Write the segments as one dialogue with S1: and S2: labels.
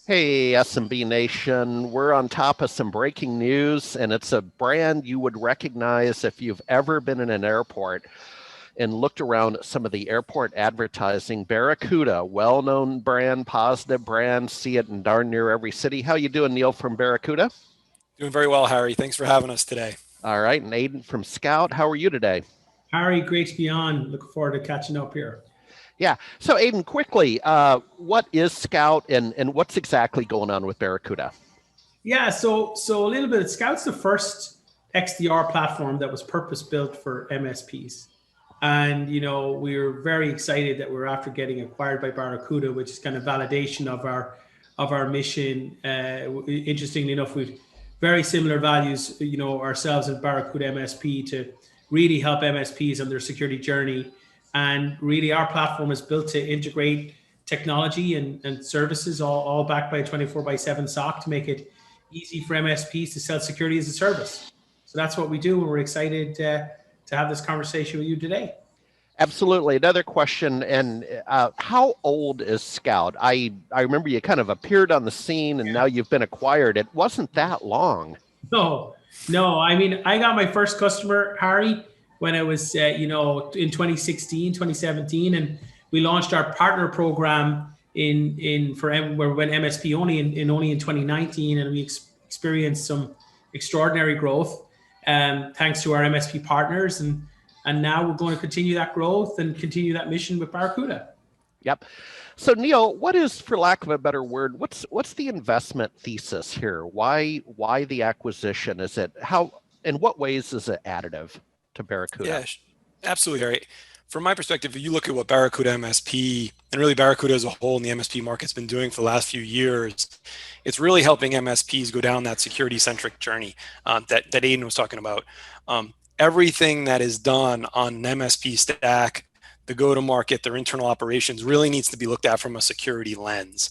S1: Hey, SMB Nation, we're on top of some breaking news, and it's a brand you would recognize if you've ever been in an airport and looked around at some of the airport advertising. Barracuda, well-known brand, positive brand, see it in darn near every city. How you doing, Neil from Barracuda?
S2: Doing very well, Harry. Thanks for having us today.
S1: All right, and Aiden from SKOUT, how are you today?
S3: Harry, great to be on. Looking forward to catching up here.
S1: Yeah, so Aiden, quickly, what is SKOUT and what's exactly going on with Barracuda?
S3: Yeah, so a little bit. SKOUT's the first XDR platform that was purpose built for MSPs, and we're very excited that we're after getting acquired by Barracuda, which is kind of validation of our mission. Interestingly enough, we've very similar values, ourselves and Barracuda MSP, to really help MSPs on their security journey. And really, our platform is built to integrate technology and services, all backed by a 24/7 SOC, to make it easy for MSPs to sell security as a service. So that's what we do, and we're excited to have this conversation with you today.
S1: Absolutely. Another question, and how old is SKOUT? I remember you kind of appeared on the scene, and now you've been acquired. It wasn't that long.
S3: No. I mean, I got my first customer, Harry, when I was, in 2016, 2017, and we launched our partner program where we went MSP only in 2019, and we experienced some extraordinary growth, thanks to our MSP partners, and now we're going to continue that growth and continue that mission with Barracuda.
S1: Yep. So Neil, what is, for lack of a better word, what's the investment thesis here? Why the acquisition? Is it in what ways is it additive to Barracuda?
S2: Yeah, absolutely, Harry. From my perspective, if you look at what Barracuda MSP and really Barracuda as a whole in the MSP market's been doing for the last few years, it's really helping MSPs go down that security-centric journey that Aiden was talking about. Everything that is done on an MSP stack, the go-to-market, their internal operations, really needs to be looked at from a security lens.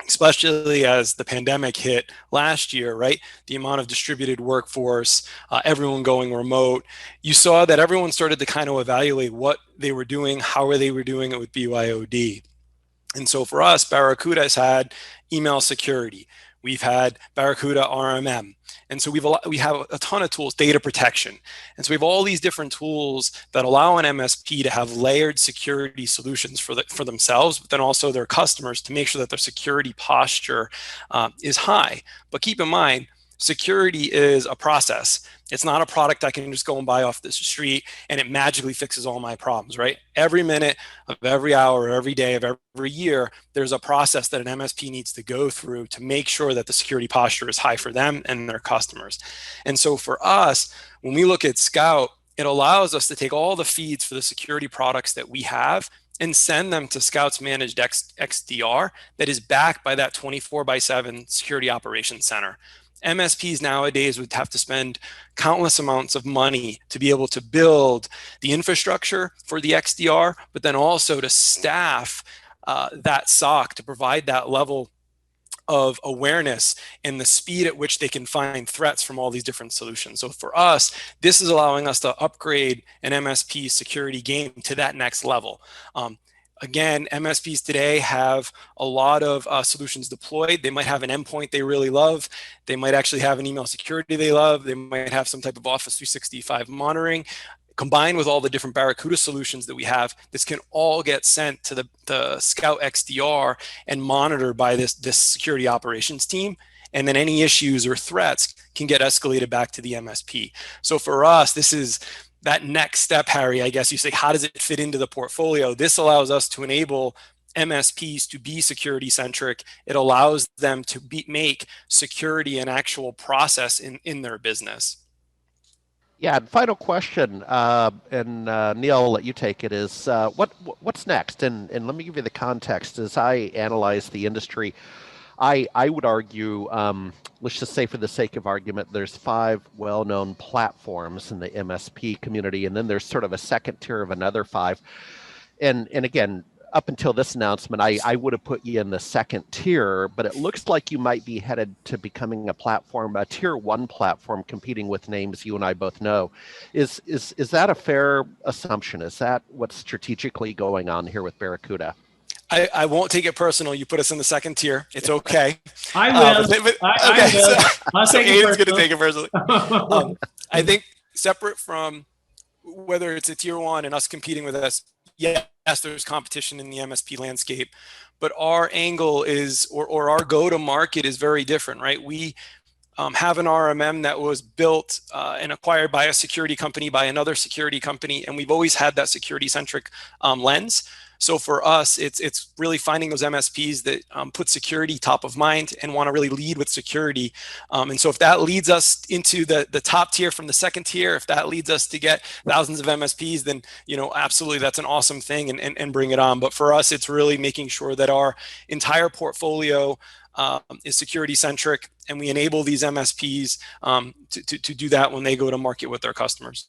S2: Especially as the pandemic hit last year, right? The amount of distributed workforce, everyone going remote, you saw that everyone started to kind of evaluate what they were doing, how they were doing it with BYOD. And so for us, Barracuda has had email security. We've had Barracuda RMM. And so we have a ton of tools, data protection. And so we have all these different tools that allow an MSP to have layered security solutions for themselves, but then also their customers, to make sure that their security posture is high. But keep in mind, security is a process. It's not a product I can just go and buy off the street and it magically fixes all my problems, right? Every minute of every hour, every day of every year, there's a process that an MSP needs to go through to make sure that the security posture is high for them and their customers. And so for us, when we look at SKOUT, it allows us to take all the feeds for the security products that we have and send them to SKOUT's managed XDR that is backed by that 24/7 security operations center. MSPs nowadays would have to spend countless amounts of money to be able to build the infrastructure for the XDR, but then also to staff that SOC to provide that level of awareness and the speed at which they can find threats from all these different solutions. So for us, this is allowing us to upgrade an MSP security game to that next level. Again, MSPs today have a lot of solutions deployed. They might have an endpoint they really love. They might actually have an email security they love. They might have some type of Office 365 monitoring. Combined with all the different Barracuda solutions that we have, this can all get sent to the SKOUT XDR and monitored by this security operations team. And then any issues or threats can get escalated back to the MSP. So for us, this is that next step, Harry. I guess you say, how does it fit into the portfolio? This allows us to enable MSPs to be security centric. It allows them to make security an actual process in their business.
S1: Yeah, and final question, and Neil, I'll let you take it, is what's next? And let me give you the context. As I analyze the industry, I would argue, let's just say for the sake of argument, there's 5 well-known platforms in the MSP community, and then there's sort of a second tier of another 5. And again, up until this announcement, I would have put you in the second tier, but it looks like you might be headed to becoming a tier 1 platform, competing with names you and I both know. Is that a fair assumption? Is that what's strategically going on here with Barracuda?
S2: I won't take it personal. You put us in the second tier. It's okay.
S3: I will. I will. I'll
S2: So
S3: take it
S2: Aiden's going to
S3: personal.
S2: take it personally. I think separate from whether it's a tier one and us competing with us, yes, there's competition in the MSP landscape, but our angle is, or our go-to-market is very different, right? We have an RMM that was built and acquired by a security company, by another security company, and we've always had that security-centric lens. So for us, it's really finding those MSPs that put security top of mind and want to really lead with security. And so if that leads us into the top tier from the second tier, if that leads us to get thousands of MSPs, then absolutely that's an awesome thing, and bring it on. But for us, it's really making sure that our entire portfolio is security centric, and we enable these MSPs to do that when they go to market with their customers.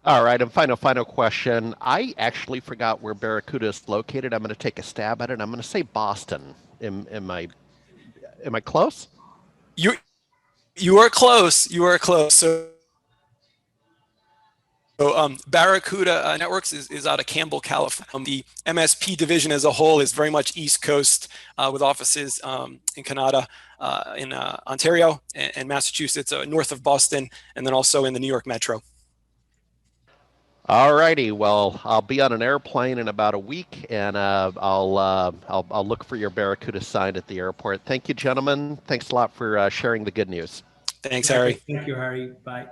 S1: All right, and final question. I actually forgot where Barracuda is located. I'm going to take a stab at it. I'm going to say Boston. Am I close?
S2: You are close. You are close. So Barracuda Networks is out of Campbell, California. The MSP division as a whole is very much East Coast, with offices in Canada, in Ontario, and Massachusetts, north of Boston, and then also in the New York Metro.
S1: All righty. Well, I'll be on an airplane in about a week, and I'll look for your Barracuda sign at the airport. Thank you, gentlemen. Thanks a lot for sharing the good news.
S2: Thanks, Harry.
S3: Thank you, Harry. Bye.